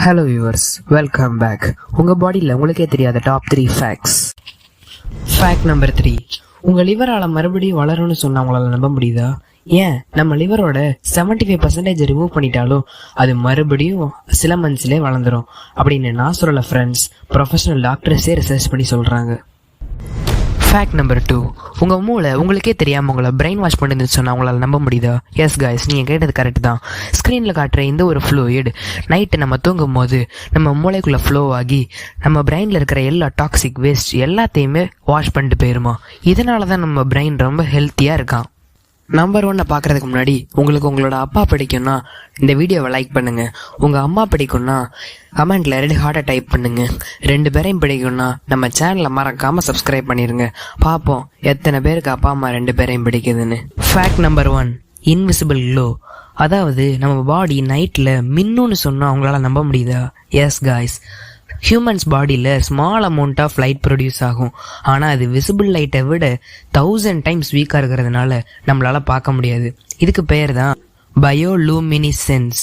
Hello viewers, welcome back. உங்கள் பாடியில் உங்களுக்கே தெரியாத டாப் 3 ஃபேக்ட்ஸ். Fact number 3. உங்கள் லிவரால் மறுபடியும் வளரும்னு சொன்னால் உங்களால் நம்ப முடியுதா? ஏன், நம்ம லிவரோட 75% ரிமூவ் பண்ணிட்டாலும் அது மறுபடியும் சில மந்த்ஸ்லேயே வளர்ந்துடும் அப்படின்னு நான் சொல்லல ஃப்ரெண்ட்ஸ், ப்ரொஃபஷனல் டாக்டர்ஸே ரிசர்ச் பண்ணி சொல்கிறாங்க. Fact number 2. உங்கள் மூளை உங்களுக்கே தெரியாமல் உங்களை பிரெயின் வாஷ் பண்ணுதுன்னு சொன்னால் உங்களால் நம்ப முடியுதா? எஸ் காய்ஸ், நீங்கள் கேட்டது கரெக்ட் தான். ஸ்க்ரீனில் காட்டுற இந்த ஒரு ஃப்ளூயிட் நைட்டு நம்ம தூங்கும் போது நம்ம மூளைக்குள்ளே ஃப்ளோ ஆகி நம்ம பிரெயினில் இருக்கிற எல்லா டாக்ஸிக் வேஸ்ட் எல்லாத்தையுமே வாஷ் பண்ணிட்டு போயிருமா. இதனால தான் நம்ம பிரெயின் ரொம்ப ஹெல்த்தியாக இருக்கான். நம்பர் 1 பார்க்குறதுக்கு முன்னாடி உங்களுக்கு உங்களோட அப்பா பிடிக்கும்னா இந்த வீடியோவை லைக் பண்ணுங்க. உங்கள் அம்மா பிடிக்கும்னா கமெண்ட்ல 2 ஹார்ட்டை டைப் பண்ணுங்க. 2 பேரையும் பிடிக்கும்னா நம்ம சேனலை மறக்காம சப்ஸ்கிரைப் பண்ணிருங்க. பார்ப்போம் எத்தனை பேருக்கு அப்பா அம்மா 2 பேரையும் பிடிக்குதுன்னு. Fact number 1. Invisible glow. அதாவது நம்ம பாடி நைட்டில் மின்னுன்னு சொன்னால் அவங்களால நம்ப முடியுதா? எஸ் காய்ஸ், ஹியூமன்ஸ் பாடியில் small amount of light produce ஆகும். ஆனால் அது விசிபிள் லைட்டை விட 1000 டைம்ஸ் வீக்காக இருக்கிறதுனால நம்மளால் பார்க்க முடியாது. இதுக்கு பேர் தான் பயோலூமினிசென்ஸ்.